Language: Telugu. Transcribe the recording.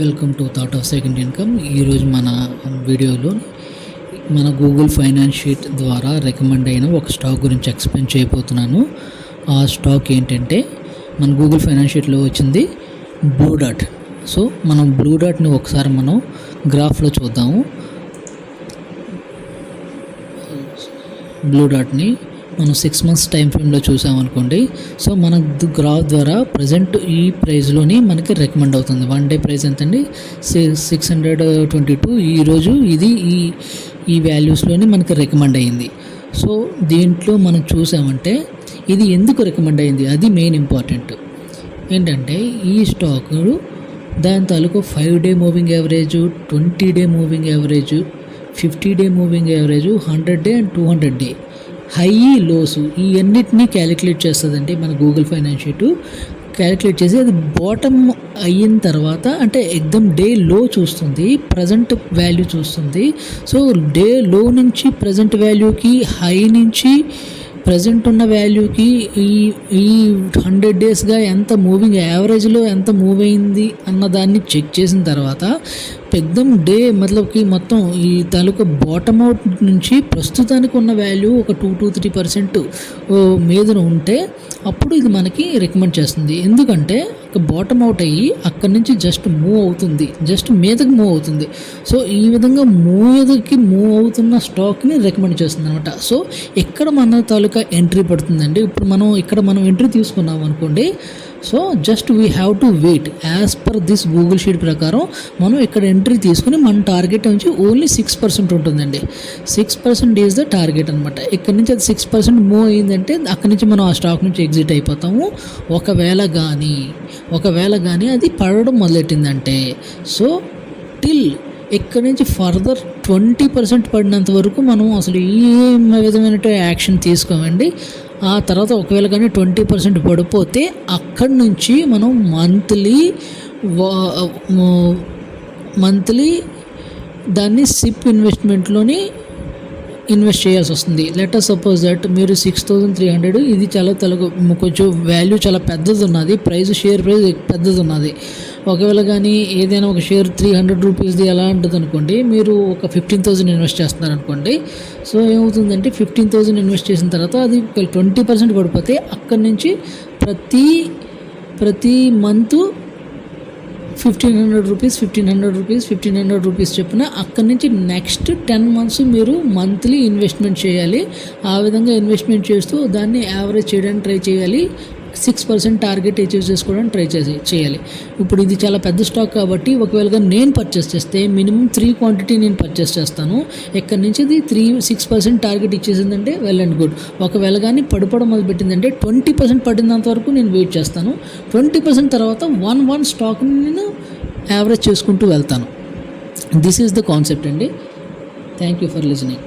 Welcome to thought of second income. ఈరోజు మన వీడియోలో మన గూగుల్ ఫైనాన్స్ షీట్ ద్వారా రికమెండ్ అయిన ఒక స్టాక్ గురించి ఎక్స్ప్లెయిన్ చేయబోతున్నాను. ఆ స్టాక్ ఏంటంటే మన గూగుల్ ఫైనాన్స్ షీట్లో వచ్చింది బ్లూ డాట్. సో మనం బ్లూ డాట్ని ఒకసారి మనం గ్రాఫ్లో చూద్దాము. బ్లూ డాట్ని మనం 6 months టైం ఫ్రేమ్లో చూసామనుకోండి. సో మన గ్రాఫ్ ద్వారా ప్రజెంట్ ఈ ప్రైస్లోని మనకి రికమెండ్ అవుతుంది. 1 day ప్రైస్ ఎంతండి? 622. ఈరోజు ఇది ఈ వాల్యూస్లోని మనకి రికమెండ్ అయ్యింది. సో దీంట్లో మనం చూసామంటే ఇది ఎందుకు రికమెండ్ అయింది, అది మెయిన్ ఇంపార్టెంట్. ఏంటంటే ఈ స్టాక్ దాని తాలూకు 5 day moving average, 20 day moving average, 50 day moving average, 100 day and 200 day high lows ఈ అన్నిటినీ క్యాలిక్యులేట్ చేస్తుందండి మన గూగుల్ ఫైనాన్స్ షీట్. క్యాలిక్యులేట్ చేసి అది బాటమ్ అయిన తర్వాత అంటే ఎగ్దమ్ డే లో చూస్తుంది, ప్రజెంట్ వాల్యూ చూస్తుంది. సో డే లో నుంచి ప్రజెంట్ వాల్యూకి, హై నుంచి ప్రజెంట్ ఉన్న వాల్యూకి ఈ 100 daysగా ఎంత మూవింగ్ యావరేజ్లో ఎంత మూవ్ అయింది అన్నదాన్ని చెక్ చేసిన తర్వాత ఎగ్దమ్ డే మతలబ్కి మొత్తం ఈ తాలూకా బాటమ్ అవుట్ నుంచి ప్రస్తుతానికి ఉన్న వాల్యూ ఒక 2-3% మీదన ఉంటే అప్పుడు ఇది మనకి రికమెండ్ చేస్తుంది. ఎందుకంటే బాటమ్ అవుట్ అయ్యి అక్కడి నుంచి జస్ట్ మూవ్ అవుతుంది, జస్ట్ మీదకి మూవ్ అవుతుంది. సో ఈ విధంగా మీదకి మూవ్ అవుతున్న స్టాక్ని రికమెండ్ చేస్తుంది అనమాట. సో ఇక్కడ మన తాలూకా ఎంట్రీ పడుతుందండి. ఇప్పుడు మనం ఎంట్రీ తీసుకున్నాం అనుకోండి. So just we have to wait as per this Google sheet ప్రకారం మనం ఇక్కడ ఎంట్రీ తీసుకుని మన టార్గెట్ నుంచి ఓన్లీ 6% ఉంటుందండి. 6% ఈజ్ ద టార్గెట్ అనమాట. ఇక్కడ నుంచి అది 6% మూవ్ అయ్యిందంటే అక్కడి నుంచి మనం ఆ స్టాక్ నుంచి ఎగ్జిట్ అయిపోతాము. ఒకవేళ కానీ అది పడడం మొదలెట్టిందంటే సో టిల్ ఇక్కడ నుంచి ఫర్దర్ 20% పడినంత వరకు మనం అసలు ఏ విధమైన యాక్షన్ తీసుకోమండి. ఆ తర్వాత ఒకవేళ కానీ 20% పడిపోతే అక్కడి నుంచి మనం మంత్లీ దాన్ని సిప్ ఇన్వెస్ట్మెంట్లోని ఇన్వెస్ట్ చేయాల్సి వస్తుంది. లెటర్ సపోజ్ దట్ మీరు 6,300, ఇది చాలా కొంచెం వాల్యూ చాలా పెద్దది ఉన్నది, షేర్ ప్రైస్ పెద్దది ఉన్నది. ఒకవేళ కానీ ఏదైనా ఒక షేర్ 300 రూపీస్ది ఎలా ఉంటుంది అనుకోండి, మీరు ఒక 15,000 ఇన్వెస్ట్ చేస్తున్నారు అనుకోండి. సో ఏమవుతుందంటే 15,000 ఇన్వెస్ట్ చేసిన తర్వాత అది 20% పడిపోతే అక్కడి నుంచి ప్రతి మంత్ 1,500 రూపీస్ చొప్పున అక్కడి నుంచి నెక్స్ట్ 10 months మీరు మంత్లీ ఇన్వెస్ట్మెంట్ చేయాలి. ఆ విధంగా ఇన్వెస్ట్మెంట్ చేస్తూ దాన్ని యావరేజ్ చేయడానికి ట్రై చేయాలి. 6% టార్గెట్ అచీవ్ చేసుకోవడానికి ట్రై చేయాలి. ఇప్పుడు ఇది చాలా పెద్ద స్టాక్ కాబట్టి ఒకవేళ నేను పర్చేస్ చేస్తే మినిమం 3 quantity నేను పర్చేస్ చేస్తాను. ఎక్కడి నుంచి అది 6% టార్గెట్ ఇచ్చేసిందంటే వెల్ అండ్ గుడ్. ఒకవేళ కానీ పడిపోవడం మొదలుపెట్టిందంటే 20% పడినంత వరకు నేను వెయిట్ చేస్తాను. 20% తర్వాత 1 స్టాక్ని నేను యావరేజ్ చేసుకుంటూ వెళ్తాను. దిస్ ఈజ్ ద కాన్సెప్ట్ అండి. Thank you for listening.